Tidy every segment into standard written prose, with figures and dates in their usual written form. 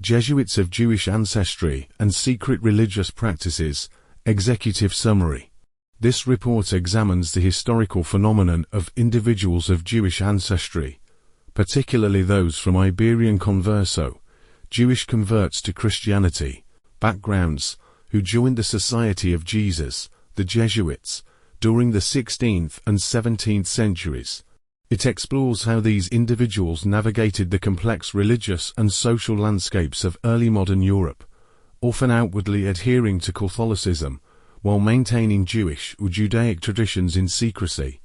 Jesuits of Jewish ancestry and secret religious practices, executive summary. This report examines the historical phenomenon of individuals of Jewish ancestry, particularly those from Iberian Converso, Jewish converts to Christianity, backgrounds, who joined the Society of Jesus, the Jesuits, during the 16th and 17th centuries. It explores how these individuals navigated the complex religious and social landscapes of early modern Europe, often outwardly adhering to Catholicism, while maintaining Jewish or Judaic traditions in secrecy.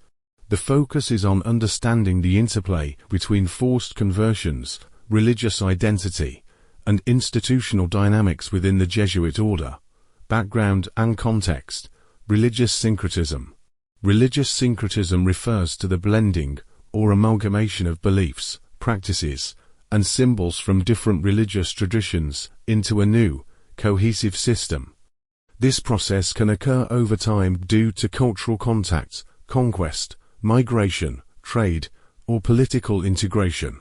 The focus is on understanding the interplay between forced conversions, religious identity, and institutional dynamics within the Jesuit order. Background and context. Religious syncretism. Religious syncretism refers to the blending or amalgamation of beliefs, practices, and symbols from different religious traditions into a new, cohesive system. This process can occur over time due to cultural contact, conquest, migration, trade, or political integration.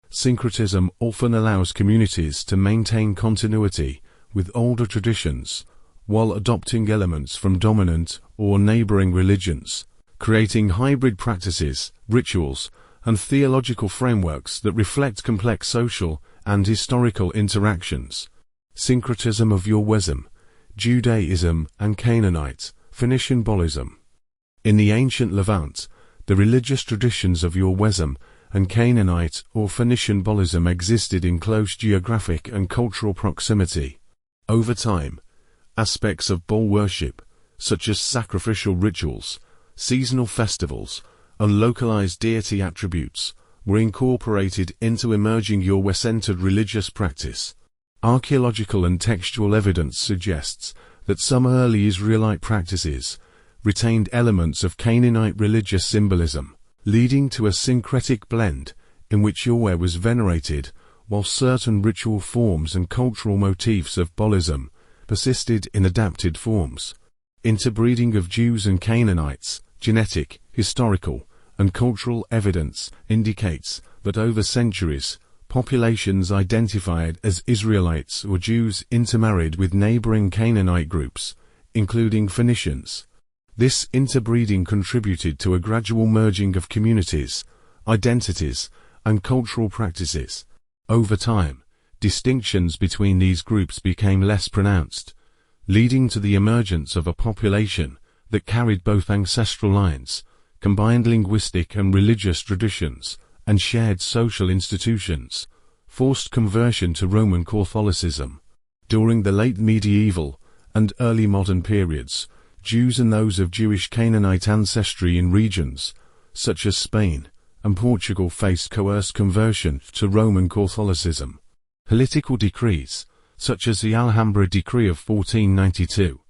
Syncretism often allows communities to maintain continuity with older traditions, while adopting elements from dominant or neighboring religions, creating hybrid practices, rituals, and theological frameworks that reflect complex social and historical interactions. Syncretism of 𝗧𝗿𝗱𝗶𝗁, Judaism and Canaanite, Phoenician Bollism. In the ancient Levant, the religious traditions of 𝗧𝗿𝗱𝗶𝗁 and Canaanite or Phoenician Bollism existed in close geographic and cultural proximity. Over time, aspects of Baal worship, such as sacrificial rituals, seasonal festivals, and localized deity attributes, were incorporated into emerging 𝗧𝗿𝗱𝗶-centered religious practice. Archaeological and textual evidence suggests that some early Israelite practices retained elements of Canaanite religious symbolism, leading to a syncretic blend in which 𝗧𝗿 was venerated, while certain ritual forms and cultural motifs of Bollism persisted in adapted forms. Interbreeding of Jews and Canaanites, genetic, historical, and cultural evidence indicates that over centuries, populations identified as Israelites or Jews intermarried with neighboring Canaanite groups, including Phoenicians. This interbreeding contributed to a gradual merging of communities, identities, and cultural practices. Over time, distinctions between these groups became less pronounced, leading to the emergence of a population that carried both ancestral lines, combined linguistic and religious traditions, and shared social institutions. Forced conversion to Roman Catholicism. During the late medieval and early modern periods, Jews and those of Jewish Canaanite ancestry in regions such as Spain and Portugal faced coerced conversion to Roman Catholicism. Political decrees, such as the Alhambra Decree of 1492,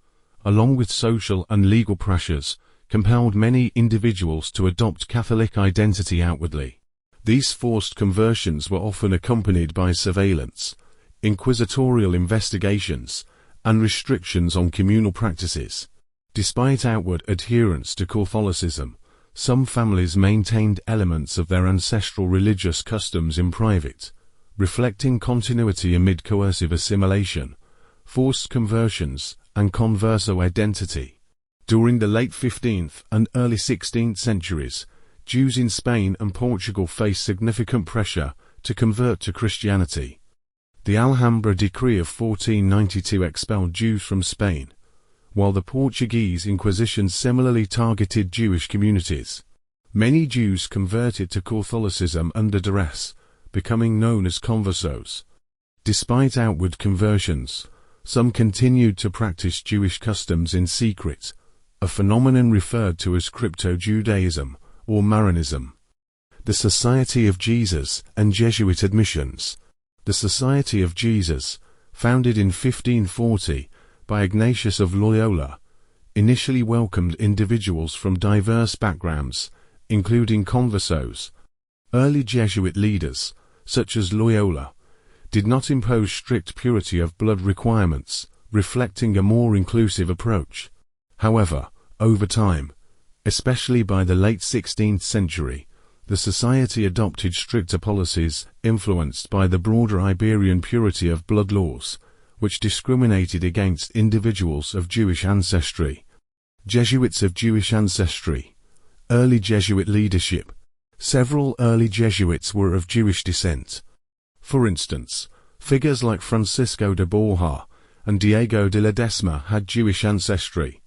along with social and legal pressures, compelled many individuals to adopt Catholic identity outwardly. These forced conversions were often accompanied by surveillance, inquisitorial investigations, and restrictions on communal practices. Despite outward adherence to Catholicism, some families maintained elements of their ancestral religious customs in private, reflecting continuity amid coercive assimilation, forced conversions, and converso identity. During the late 15th and early 16th centuries, Jews in Spain and Portugal faced significant pressure to convert to Christianity. The Alhambra Decree of 1492 expelled Jews from Spain, while the Portuguese Inquisition similarly targeted Jewish communities. Many Jews converted to Catholicism under duress, becoming known as conversos. Despite outward conversions, some continued to practice Jewish customs in secret, a phenomenon referred to as crypto-Judaism or Marianism. The Society of Jesus and Jesuit admissions. The Society of Jesus, founded in 1540 by Ignatius of Loyola, initially welcomed individuals from diverse backgrounds, including conversos. Early Jesuit leaders, such as Loyola, did not impose strict purity of blood requirements, reflecting a more inclusive approach. However, over time, especially by the late 16th century, The society adopted stricter policies influenced by the broader Iberian purity of blood laws, which discriminated against individuals of Jewish ancestry. Jesuits of Jewish ancestry. Early Jesuit leadership. Several early Jesuits were of Jewish descent. For instance, figures like Francisco de Borja and Diego de Ledesma had Jewish ancestry.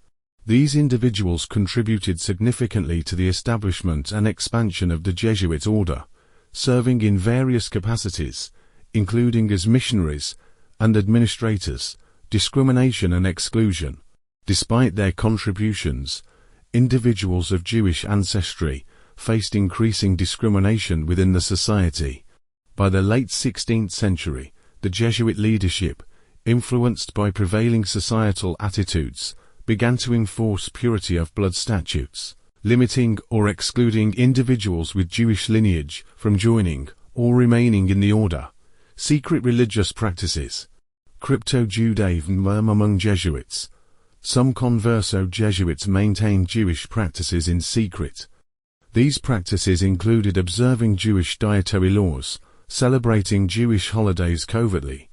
These individuals contributed significantly to the establishment and expansion of the Jesuit order, serving in various capacities, including as missionaries and administrators, discrimination and exclusion. Despite their contributions, individuals of Jewish ancestry faced increasing discrimination within the society. By the late 16th century, the Jesuit leadership, influenced by prevailing societal attitudes, began to enforce purity of blood statutes, limiting or excluding individuals with Jewish lineage from joining or remaining in the order. Secret religious practices. Crypto-Judaism among Jesuits. Some converso Jesuits maintained Jewish practices in secret. These practices included observing Jewish dietary laws, celebrating Jewish holidays covertly,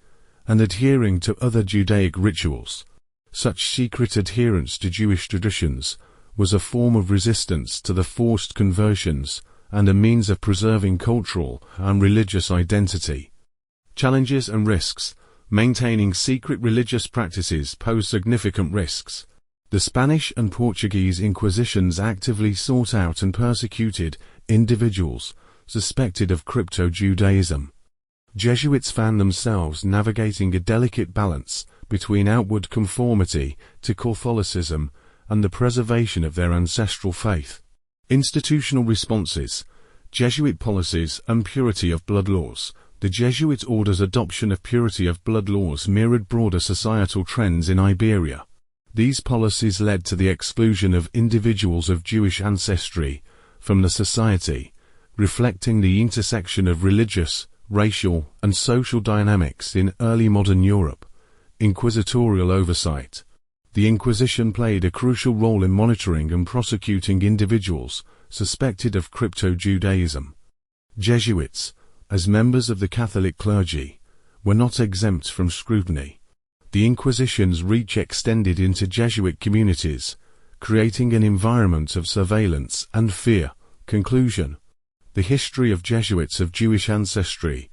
and adhering to other Judaic rituals. Such secret adherence to Jewish traditions was a form of resistance to the forced conversions and a means of preserving cultural and religious identity. Challenges and risks. Maintaining secret religious practices pose significant risks. The Spanish and Portuguese Inquisitions actively sought out and persecuted individuals suspected of crypto-Judaism. Jesuits found themselves navigating a delicate balance between outward conformity to Catholicism and the preservation of their ancestral faith. Institutional responses. Jesuit policies and purity of blood laws. The Jesuit order's adoption of purity of blood laws mirrored broader societal trends in Iberia. These policies led to the exclusion of individuals of Jewish ancestry from the society, reflecting the intersection of religious, racial, and social dynamics in early modern Europe. Inquisitorial oversight. The Inquisition played a crucial role in monitoring and prosecuting individuals suspected of crypto-Judaism. Jesuits, as members of the Catholic clergy, were not exempt from scrutiny. The Inquisition's reach extended into Jesuit communities, creating an environment of surveillance and fear. Conclusion. The history of Jesuits of Jewish ancestry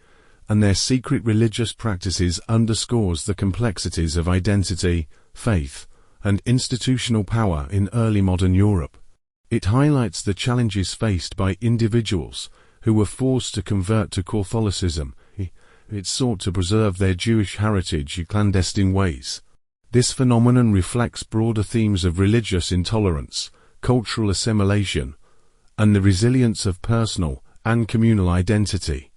and their secret religious practices underscores the complexities of identity, faith, and institutional power in early modern Europe. It highlights the challenges faced by individuals who were forced to convert to Catholicism. It sought to preserve their Jewish heritage in clandestine ways. This phenomenon reflects broader themes of religious intolerance, cultural assimilation, and the resilience of personal and communal identity.